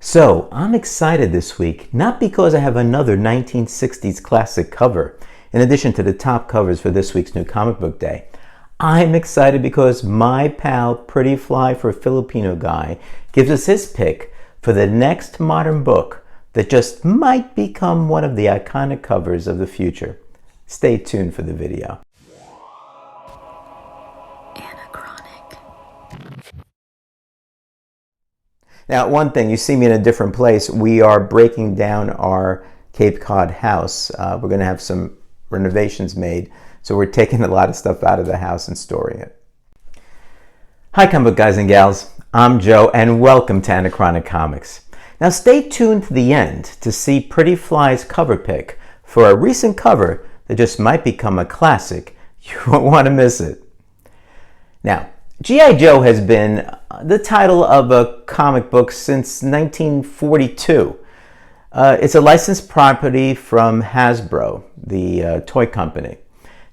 So, I'm excited this week, not because I have another 1960s classic cover, in addition to the top covers for this week's new comic book day. I'm excited because my pal Pretty Fly for Filipino Guy gives us his pick for the next modern book that just might become one of the iconic covers of the future. Stay tuned for the video. Anachronic. Now, one thing, you see me in a different place. We are breaking down our Cape Cod house. We're going to have some renovations made, so we're taking a lot of stuff out of the house and storing it. Hi, comic book guys and gals. I'm Joe, and welcome to Anachronic Comics. Now, stay tuned to the end to see Pretty Fly's cover pick for a recent cover that just might become a classic. You won't want to miss it. Now, G.I. Joe has been the title of a comic book since 1942. It's a licensed property from Hasbro, the toy company.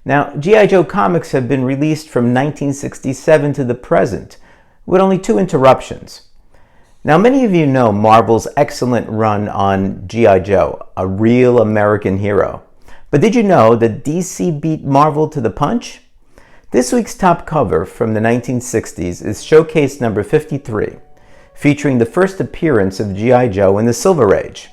Now, G.I. Joe comics have been released from 1967 to the present, with only 2 interruptions. Now, many of you know Marvel's excellent run on G.I. Joe, a real American hero. But did you know that DC beat Marvel to the punch? This week's top cover from the 1960s is Showcase number 53, featuring the first appearance of G.I. Joe in the Silver Age.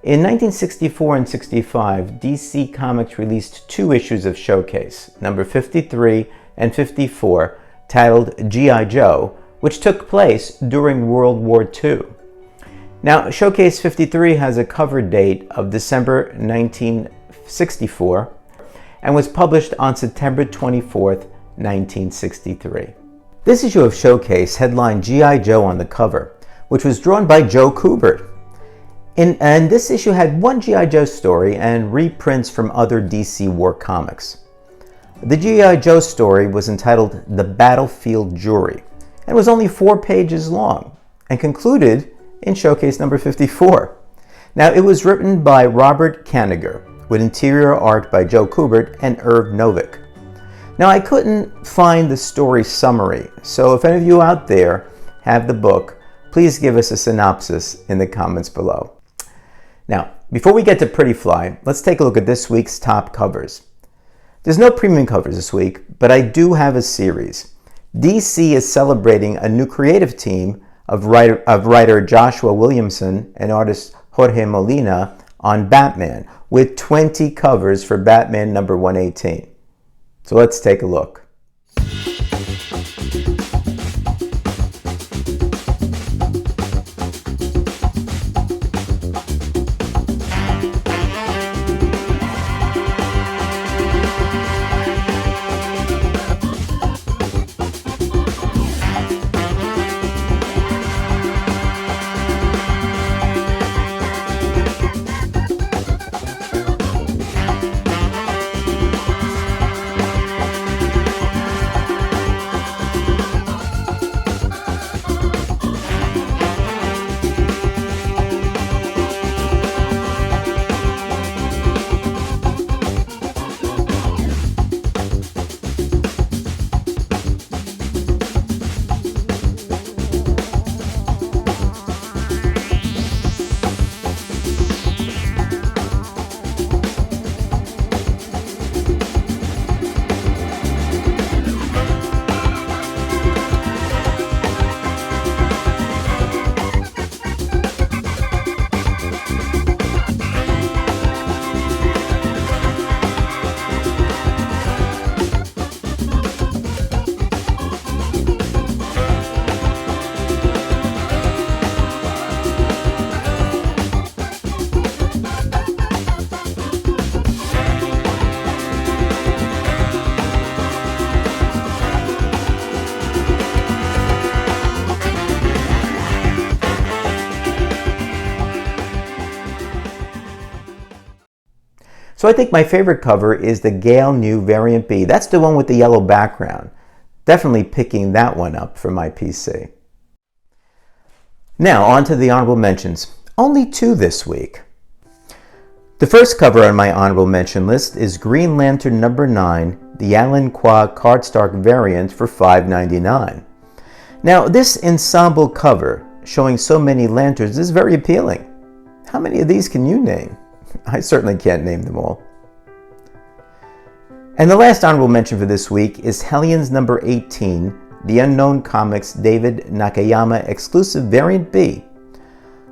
In 1964 and 65, DC Comics released 2 issues of Showcase, number 53 and 54, titled G.I. Joe, which took place during World War II. Now, Showcase 53 has a cover date of December 1964, and was published on September 24th, 1963. This issue of Showcase headlined G.I. Joe on the cover, which was drawn by Joe Kubert. And this issue had 1 G.I. Joe story and reprints from other DC war comics. The G.I. Joe story was entitled The Battlefield Jury, and was only 4 pages long, and concluded in Showcase number 54. Now, it was written by Robert Kanigher, with interior art by Joe Kubert and Irv Novick. Now, I couldn't find the story summary, so if any of you out there have the book, please give us a synopsis in the comments below. Now, before we get to Pretty Fly, let's take a look at this week's top covers. There's no premium covers this week, but I do have a series. DC is celebrating a new creative team of writer Joshua Williamson and artist Jorge Molina on Batman, with 20 covers for Batman number 118. So let's take a look. So I think my favorite cover is the Gale New Variant B. That's the one with the yellow background. Definitely picking that one up for my PC. Now on to the honorable mentions. Only 2 this week. The first cover on my honorable mention list is Green Lantern number 9, the Alan Qua cardstock variant for $5.99. Now this ensemble cover showing so many lanterns is very appealing. How many of these can you name? I certainly can't name them all. And the last honorable mention for this week is Hellions number 18, the Unknown Comics David Nakayama exclusive variant B.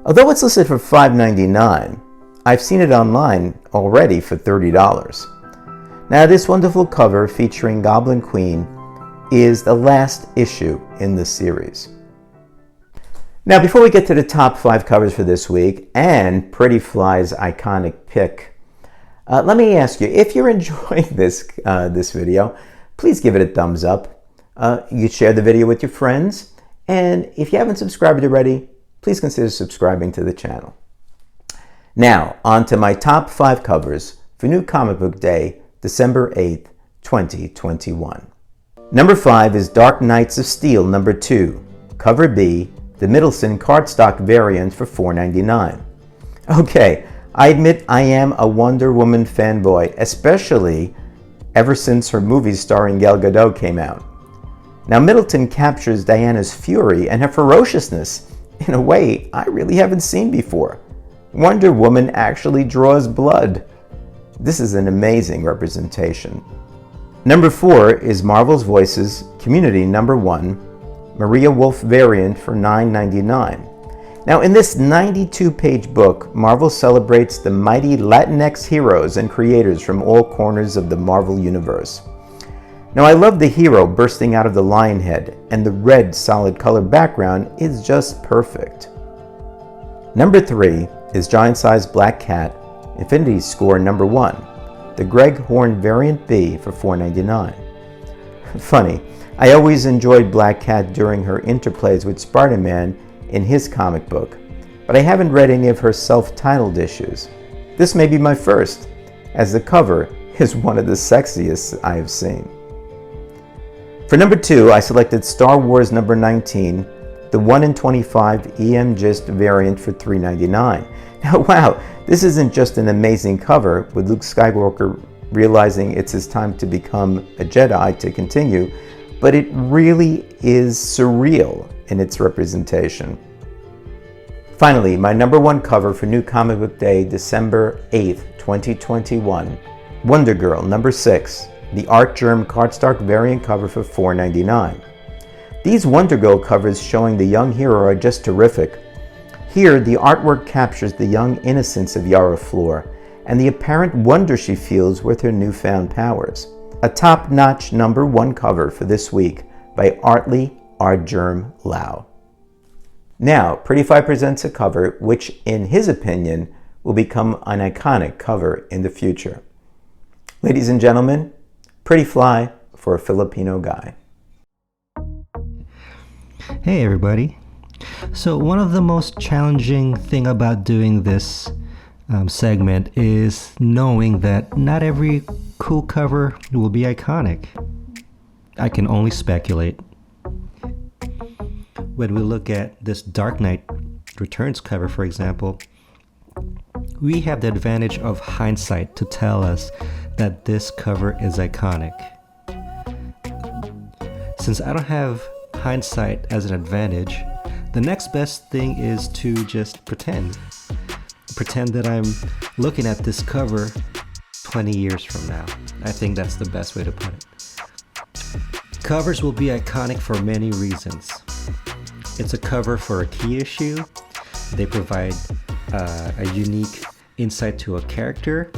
Although it's listed for $5.99, I've seen it online already for $30. Now this wonderful cover featuring Goblin Queen is the last issue in the series. Now before we get to the top 5 covers for this week and Pretty Fly's iconic pick, let me ask you, if you're enjoying this video, please give it a thumbs up. You can share the video with your friends, and if you haven't subscribed already, please consider subscribing to the channel. Now, on to my top 5 covers for New Comic Book Day, December 8th, 2021. Number 5 is Dark Knights of Steel number 2, cover B, the Middleton cardstock variant for $4.99. Okay, I admit I am a Wonder Woman fanboy, especially ever since her movies starring Gal Gadot came out. Now Middleton captures Diana's fury and her ferociousness in a way I really haven't seen before. Wonder Woman actually draws blood. This is an amazing representation. Number 4 is Marvel's Voices Community number 1, Maria Wolf variant for $9.99. Now in this 92-page book, Marvel celebrates the mighty Latinx heroes and creators from all corners of the Marvel Universe. Now I love the hero bursting out of the lion head, and the red solid color background is just perfect. Number 3 is Giant Size Black Cat, Infinity Score number 1, the Greg Horn variant B for $4.99. Funny, I always enjoyed Black Cat during her interplays with Spider-Man in his comic book, but I haven't read any of her self-titled issues. This may be my first, as the cover is one of the sexiest I have seen. For number 2, I selected Star Wars number 19, the 1 in 25 EM Gist variant for $3.99. Now wow, this isn't just an amazing cover with Luke Skywalker realizing it's his time to become a Jedi to continue, but it really is surreal in its representation. Finally, my number 1 cover for New Comic Book Day, December 8th, 2021, Wonder Girl number 6, the Art Germ cardstock variant cover for $4.99. These Wonder Girl covers showing the young hero are just terrific. Here, the artwork captures the young innocence of Yara Flor and the apparent wonder she feels with her newfound powers. A top-notch number 1 cover for this week by Artley Art Germ Lau. Now, Pretty Fly presents a cover which, in his opinion, will become an iconic cover in the future. Ladies and gentlemen, Pretty Fly for a Filipino Guy. Hey everybody. So one of the most challenging thing about doing this segment is knowing that not every cool cover will be iconic. I can only speculate. When we look at this Dark Knight Returns cover, for example, we have the advantage of hindsight to tell us that this cover is iconic. Since I don't have hindsight as an advantage, the next best thing is to just pretend that I'm looking at this cover 20 years from now. I think that's the best way to put it. Covers will be iconic for many reasons. It's a cover for a key issue. They provide a unique insight to a character.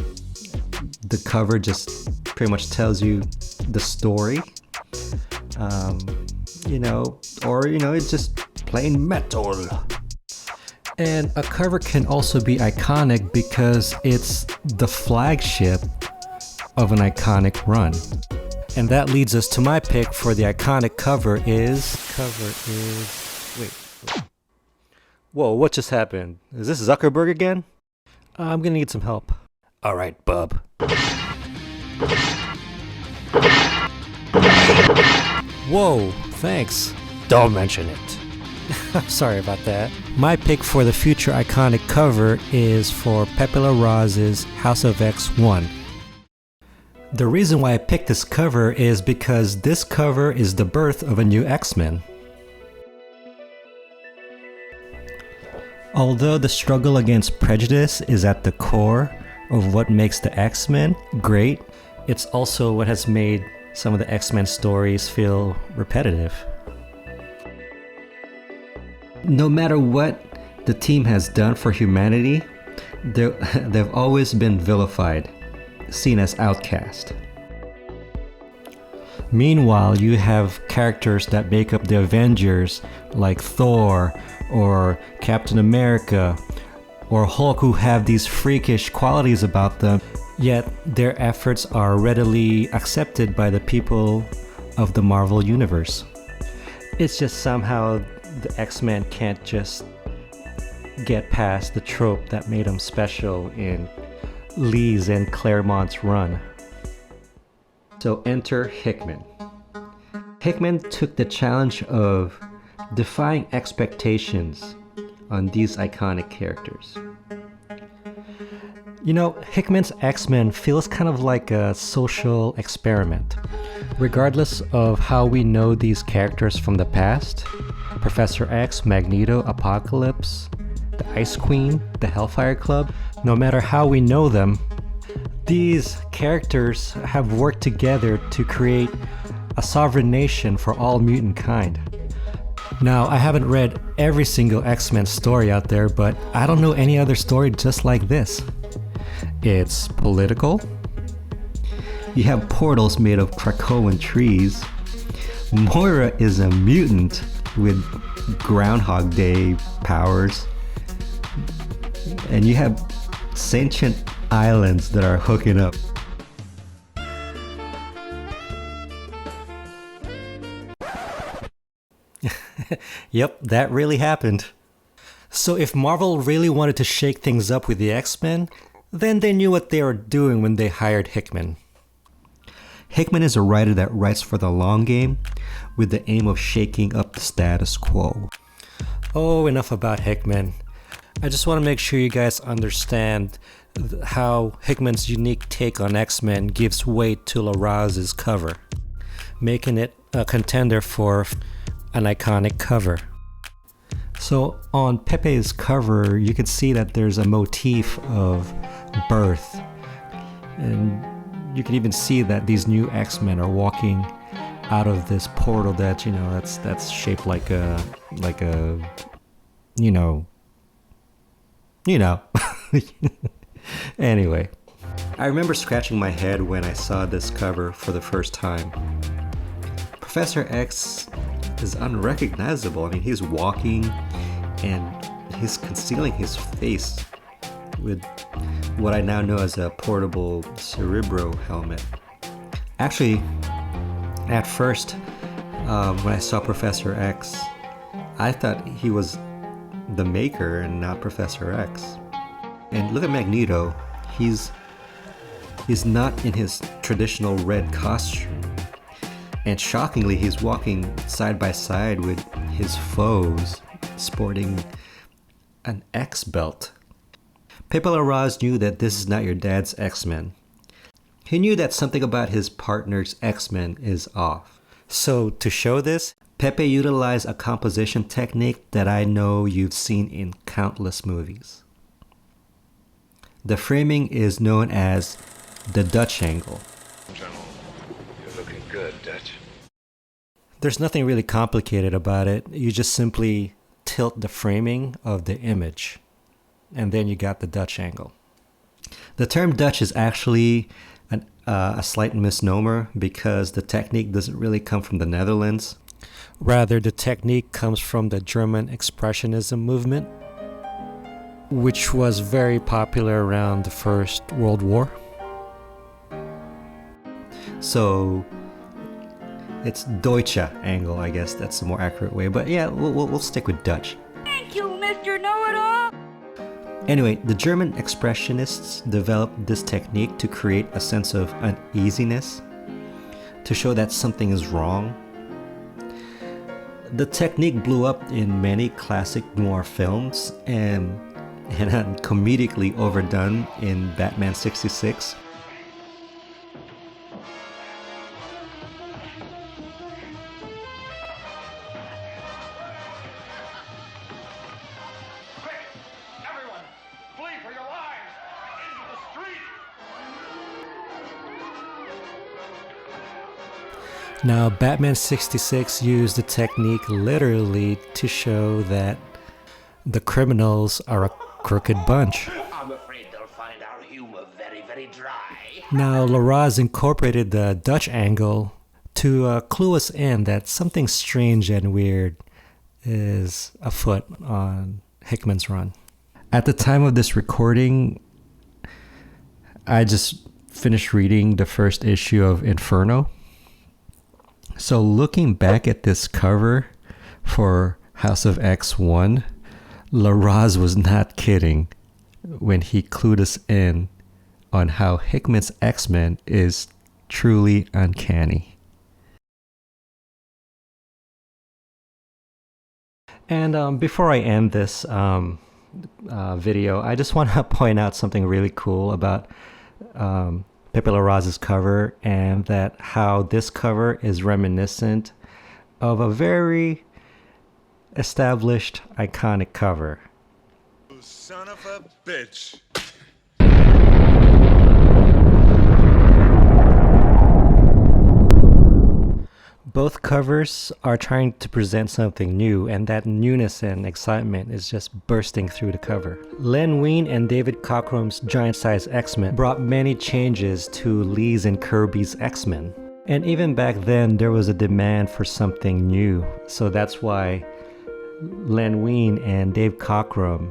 The cover just pretty much tells you the story. It's just plain metal. And a cover can also be iconic because it's the flagship of an iconic run. And that leads us to my pick for the iconic cover is... Wait. Whoa, what just happened? Is this Zuckerberg again? I'm gonna need some help. Alright, bub. Whoa, thanks. Don't mention it. I'm sorry about that. My pick for the future iconic cover is for Pepe Larraz's House of X1. The reason why I picked this cover is because this cover is the birth of a new X-Men. Although the struggle against prejudice is at the core of what makes the X-Men great, it's also what has made some of the X-Men stories feel repetitive. No matter what the team has done for humanity, they've always been vilified, seen as outcast. Meanwhile, you have characters that make up the Avengers, like Thor or Captain America or Hulk, who have these freakish qualities about them, yet their efforts are readily accepted by the people of the Marvel Universe. It's just somehow the X-Men can't just get past the trope that made them special in Lee's and Claremont's run. So enter Hickman. Hickman took the challenge of defying expectations on these iconic characters. You know, Hickman's X-Men feels kind of like a social experiment. Regardless of how we know these characters from the past, Professor X, Magneto, Apocalypse, the Ice Queen, the Hellfire Club, no matter how we know them, these characters have worked together to create a sovereign nation for all mutant kind. Now, I haven't read every single X-Men story out there, but I don't know any other story just like this. It's political. You have portals made of Krakoan trees. Moira is a mutant with Groundhog Day powers. And you have sentient islands that are hooking up. Yep, that really happened. So if Marvel really wanted to shake things up with the X-Men, then they knew what they were doing when they hired Hickman. Hickman is a writer that writes for the long game with the aim of shaking up the status quo. Oh, enough about Hickman. I just want to make sure you guys understand how Hickman's unique take on X-Men gives weight to Larraz's cover, making it a contender for an iconic cover. So on Pepe's cover, you can see that there's a motif of birth, and you can even see that these new X-Men are walking out of this portal that, you know, that's shaped like a you know. Anyway, I remember scratching my head when I saw this cover for the first time. Professor X is unrecognizable. I mean, he's walking and he's concealing his face with what I now know as a portable Cerebro helmet. Actually, at first, when I saw Professor X, I thought he was the Maker and not Professor X. And look at Magneto. He's not in his traditional red costume. And shockingly, he's walking side by side with his foes, sporting an X belt. Pepe Larraz knew that this is not your dad's X-Men. He knew that something about his partner's X-Men is off. So to show this, Pepe utilized a composition technique that I know you've seen in countless movies. The framing is known as the Dutch angle. General, you're looking good, Dutch. There's nothing really complicated about it. You just simply tilt the framing of the image, and then you got the Dutch angle. The term Dutch is actually a slight misnomer because the technique doesn't really come from the Netherlands. Rather, the technique comes from the German Expressionism movement, which was very popular around the First World War. So it's Deutsche angle, I guess that's the more accurate way. But yeah, we'll stick with Dutch. Thank you, Mr. Know-It-All! Anyway, the German Expressionists developed this technique to create a sense of uneasiness, to show that something is wrong. The technique blew up in many classic noir films and comedically overdone in Batman 66. Now, Batman 66 used the technique literally to show that the criminals are a crooked bunch. I'm afraid they'll find our humor very, very dry. Now, Larraz incorporated the Dutch angle to clue us in that something strange and weird is afoot on Hickman's run. At the time of this recording, I just finished reading the first issue of Inferno. So looking back at this cover for House of X1, Larraz was not kidding when he clued us in on how Hickman's X-Men is truly uncanny. And before I end this video, I just want to point out something really cool about Pepe Larraz's cover, and that how this cover is reminiscent of a very established, iconic cover. Son of a bitch. Both covers are trying to present something new, and that newness and excitement is just bursting through the cover. Len Wein and David Cockrum's giant-size X-Men brought many changes to Lee's and Kirby's X-Men. And even back then, there was a demand for something new. So that's why Len Wein and Dave Cockrum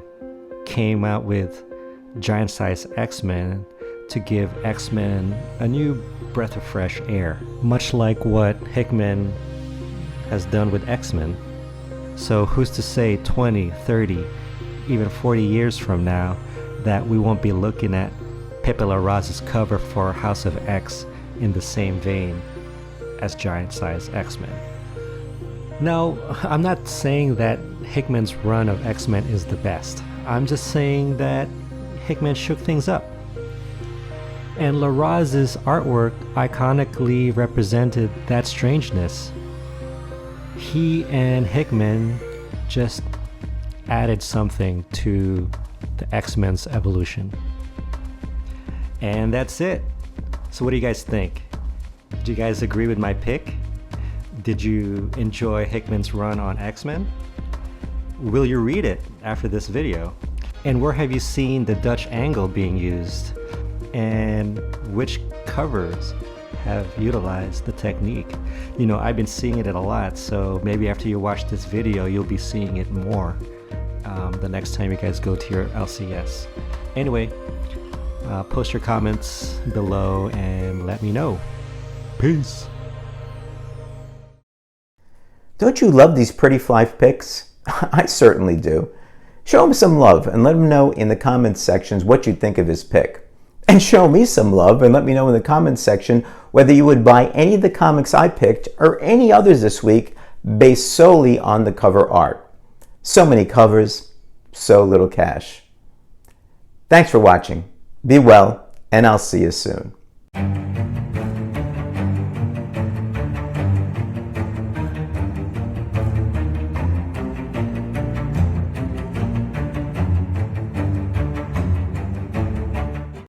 came out with giant-size X-Men to give X-Men a new breath of fresh air, much like what Hickman has done with X-Men. So who's to say 20, 30, even 40 years from now that we won't be looking at Pepe Larraz's cover for House of X in the same vein as giant-size X-Men. Now, I'm not saying that Hickman's run of X-Men is the best. I'm just saying that Hickman shook things up. And Larraz's artwork iconically represented that strangeness. He and Hickman just added something to the X-Men's evolution. And that's it. So what do you guys think? Do you guys agree with my pick? Did you enjoy Hickman's run on X-Men? Will you read it after this video? And where have you seen the Dutch angle being used? And which covers have utilized the technique? You know, I've been seeing it a lot, so maybe after you watch this video, you'll be seeing it more the next time you guys go to your LCS. Anyway, post your comments below and let me know. Peace. Don't you love these pretty fly pics? I certainly do. Show him some love and let him know in the comments sections what you think of his pick. And show me some love and let me know in the comments section whether you would buy any of the comics I picked or any others this week based solely on the cover art. So many covers, so little cash. Thanks for watching. Be well, and I'll see you soon.